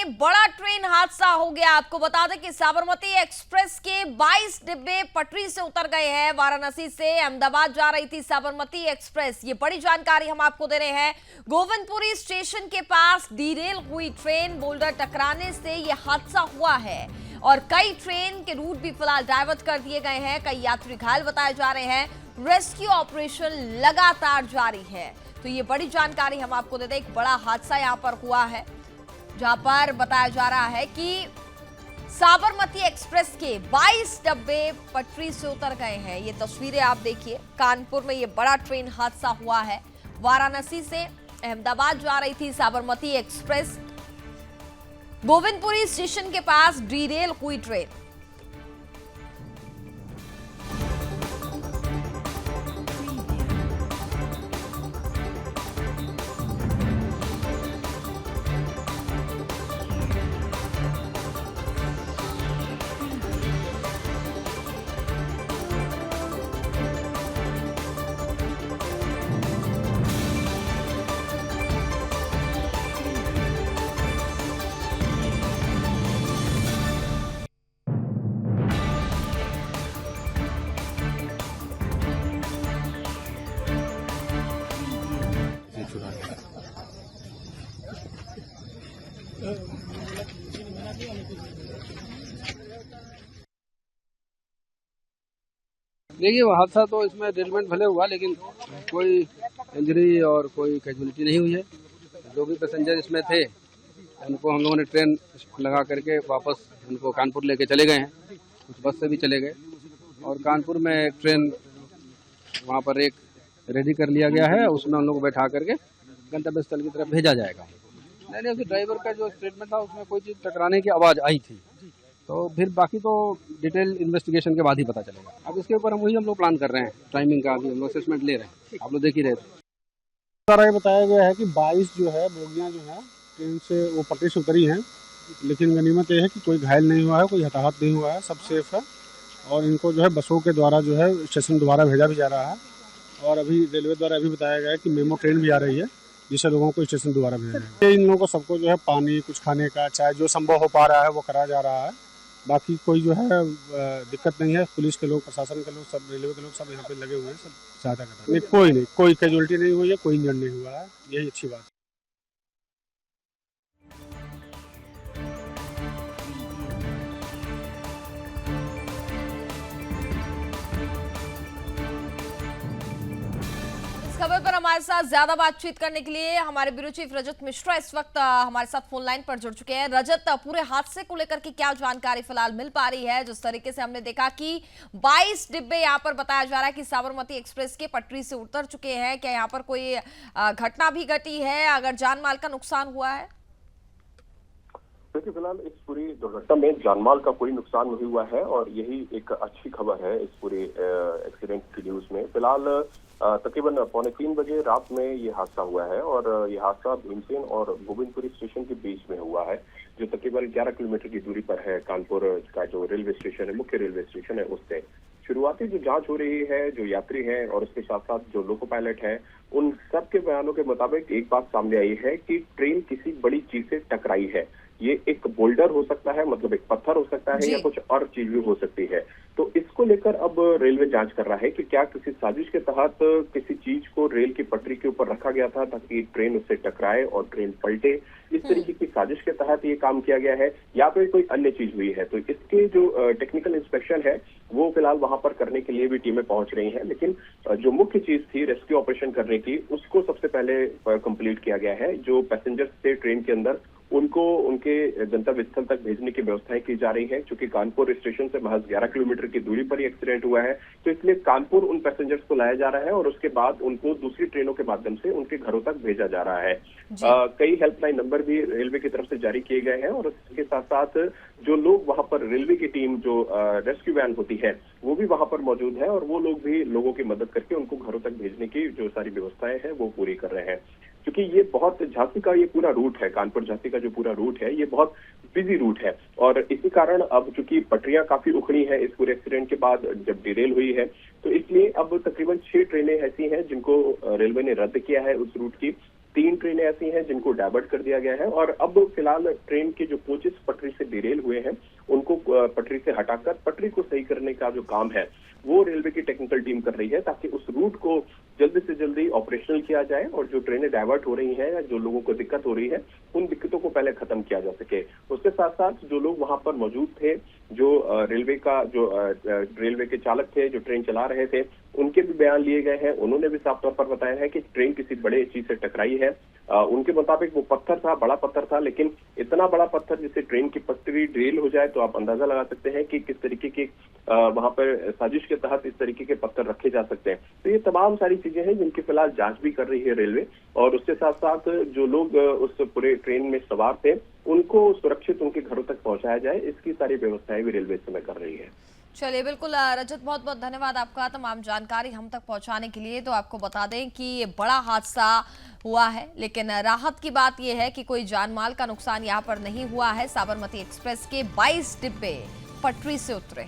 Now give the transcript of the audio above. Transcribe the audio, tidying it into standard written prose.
बड़ा ट्रेन हादसा हो गया। आपको बता दें कि साबरमती एक्सप्रेस के 22 डिब्बे पटरी से उतर गए हैं। वाराणसी से अहमदाबाद जा रही थी साबरमती एक्सप्रेस। ये बड़ी जानकारी हम आपको दे रहे हैं। गोविंदपुरी स्टेशन के पास डीरेल हुई ट्रेन, बोल्डर टकराने से यह हादसा हुआ है और कई ट्रेन के रूट भी फिलहाल डाइवर्ट कर दिए गए हैं। कई यात्री घायल बताए जा रहे हैं। रेस्क्यू ऑपरेशन लगातार जारी है। तो ये बड़ी जानकारी हम आपको दे दें। एक बड़ा हादसा यहां पर हुआ है जहां पर बताया जा रहा है कि साबरमती एक्सप्रेस के 22 डब्बे पटरी से उतर गए हैं। ये तस्वीरें आप देखिए। कानपुर में ये बड़ा ट्रेन हादसा हुआ है। वाराणसी से अहमदाबाद जा रही थी साबरमती एक्सप्रेस। गोविंदपुरी स्टेशन के पास डीरेल हुई ट्रेन। देखिए वो हादसा तो इसमें डेलमेंट भले हुआ, लेकिन कोई इंजरी और कोई कैजुअलिटी नहीं हुई है। जो भी पैसेंजर इसमें थे उनको हम लोगों ने ट्रेन लगा करके वापस उनको कानपुर लेके चले गए हैं। कुछ बस से भी चले गए और कानपुर में एक ट्रेन वहाँ पर एक रेडी कर लिया गया है। उसमें उन लोगों को बैठा करके गंतव्य स्थल की तरफ भेजा जाएगा। नहीं, उस ड्राइवर का जो स्टेटमेंट था उसमें कोई चीज़ टकराने की आवाज़ आई थी, तो फिर बाकी तो डिटेल इन्वेस्टिगेशन के बाद ही पता चलेगा। अब इसके ऊपर हम लोग प्लान कर रहे हैं। टाइमिंग का अभी हम लोग असेसमेंट ले रहे हैं। आप लोग देख ही रहे थे। सारा ये बताया गया है कि 22 जो है बोगियां जो है ट्रेन से वो पटरी से उतरी हैं, लेकिन गनीमत ये है कि कोई घायल नहीं हुआ है, कोई हताहत नहीं हुआ है, सब सेफ है। और इनको जो है बसों के द्वारा जो है स्टेशन दोबारा भेजा भी जा रहा है। और अभी रेलवे द्वारा अभी बताया गया है कि मेमो ट्रेन भी आ रही है जिससे लोगों को स्टेशन दोबारा भेजा जाएगा। इन लोगों को सबको जो है पानी, कुछ खाने का, चाहे जो संभव हो पा रहा है वो करा जा रहा है। बाकी कोई जो है दिक्कत नहीं है। पुलिस के लोग, प्रशासन के लोग, सब रेलवे के लोग सब यहाँ पे लगे हुए हैं, सब सहायता कर रहे हैं। कोई कैजुअलिटी नहीं हुई है, कोई इंजन नहीं हुआ है। यही अच्छी बात है। खबर पर हमारे साथ ज्यादा बातचीत करने के लिए हमारे ब्यूरो चीफ रजत मिश्रा इस वक्त हमारे साथ फोन लाइन पर जुड़ चुके हैं। रजत, पूरे हादसे को लेकर के क्या जानकारी फिलहाल मिल पा रही है? जिस तरीके से हमने देखा कि 22 डिब्बे यहाँ पर बताया जा रहा है कि साबरमती एक्सप्रेस के पटरी से उतर चुके हैं। क्या यहाँ पर कोई घटना भी घटी है? अगर जान माल का नुकसान हुआ है? देखिए, फिलहाल इस पूरी दुर्घटना में जानमाल का कोई नुकसान नहीं हुआ है और यही एक अच्छी खबर है इस पूरे एक्सीडेंट की न्यूज में। फिलहाल तकरीबन 2:45 बजे रात में ये हादसा हुआ है और ये हादसा भीमसेन और गोविंदपुरी स्टेशन के बीच में हुआ है, जो तकरीबन 11 किलोमीटर की दूरी पर है। कानपुर का जो रेलवे स्टेशन है, मुख्य रेलवे स्टेशन है, उससे शुरुआती जो जांच हो रही है, जो यात्री हैं और उसके साथ साथ जो लोको पायलट है, उन सब के बयानों के मुताबिक एक बात सामने आई है कि ट्रेन किसी बड़ी चीज से टकराई है। ये एक बोल्डर हो सकता है, मतलब एक पत्थर हो सकता है, या कुछ और चीज भी हो सकती है। तो इसको लेकर अब रेलवे जांच कर रहा है कि क्या किसी साजिश के तहत किसी चीज को रेल की पटरी के ऊपर रखा गया था ताकि ट्रेन उससे टकराए और ट्रेन पलटे। इस तरीके की साजिश के तहत ये काम किया गया है या फिर कोई अन्य चीज हुई है। तो इसके जो टेक्निकल इंस्पेक्शन है वो फिलहाल वहां पर करने के लिए भी टीमें पहुंच रही हैं, लेकिन जो मुख्य चीज थी रेस्क्यू ऑपरेशन करने की, उसको सबसे पहले कंप्लीट किया गया है। जो पैसेंजर्स थे ट्रेन के अंदर, उनको उनके गंतव्य स्थल तक भेजने की व्यवस्थाएं की जा रही है। क्योंकि कानपुर स्टेशन से महज 11 किलोमीटर की दूरी पर ही एक्सीडेंट हुआ है, तो इसलिए कानपुर उन पैसेंजर्स को लाया जा रहा है और उसके बाद उनको दूसरी ट्रेनों के माध्यम से उनके घरों तक भेजा जा रहा है। कई हेल्पलाइन नंबर भी रेलवे की तरफ से जारी किए गए हैं और इसके साथ साथ जो लोग वहां पर, रेलवे की टीम जो रेस्क्यू वैन होती है वो भी वहां पर मौजूद है और वो लोग भी लोगों की मदद करके उनको घरों तक भेजने की जो सारी व्यवस्थाएं हैं वो पूरी कर रहे हैं। क्योंकि ये बहुत, झांसी का ये पूरा रूट है, कानपुर झांसी का जो पूरा रूट है, ये बहुत बिजी रूट है और इसी कारण अब चूंकि पटरियां काफी उखड़ी हैं इस पूरे एक्सीडेंट के बाद जब डिरेल हुई है, तो इसलिए अब तकरीबन 6 ट्रेनें ऐसी हैं जिनको रेलवे ने रद्द किया है उस रूट की। 3 ट्रेनें ऐसी हैं जिनको डाइवर्ट कर दिया गया है और अब फिलहाल ट्रेन के जो कोचेस पटरी से डिरेल हुए हैं उनको पटरी से हटाकर पटरी को सही करने का जो काम है वो रेलवे की टेक्निकल टीम कर रही है, ताकि उस रूट को जल्दी से जल्दी ऑपरेशनल किया जाए और जो ट्रेनें डाइवर्ट हो रही हैं या जो लोगों को दिक्कत हो रही है उन दिक्कतों को पहले खत्म किया जा सके। उसके साथ साथ जो लोग वहां पर मौजूद थे, जो रेलवे के चालक थे जो ट्रेन चला रहे थे, उनके भी बयान लिए गए हैं। उन्होंने भी साफ तौर पर बताया है कि ट्रेन किसी बड़े चीज से टकराई है। उनके मुताबिक वो पत्थर था, बड़ा पत्थर था, लेकिन इतना बड़ा पत्थर जिससे ट्रेन की पटरी ड्रिल हो जाए तो आप अंदाजा लगा सकते हैं कि किस तरीके की वहां पर साजिश के तहत इस तरीके के पत्थर रखे जा सकते हैं। तो ये तमाम सारी चीजें हैं जिनकी फिलहाल जांच भी कर रही है रेलवे, और उसके साथ साथ जो लोग उस पूरे ट्रेन में सवार थे उनको सुरक्षित उनके घरों तक पहुंचाया जाए, इसकी सारी व्यवस्थाएं भी रेलवे इस समय कर रही है। चलिए, बिल्कुल रजत, बहुत बहुत धन्यवाद आपका तमाम जानकारी हम तक पहुंचाने के लिए। तो आपको बता दें कि ये बड़ा हादसा हुआ है, लेकिन राहत की बात यह है कि कोई जान माल का नुकसान यहाँ पर नहीं हुआ है। साबरमती एक्सप्रेस के 22 डिब्बे पटरी से उतरे।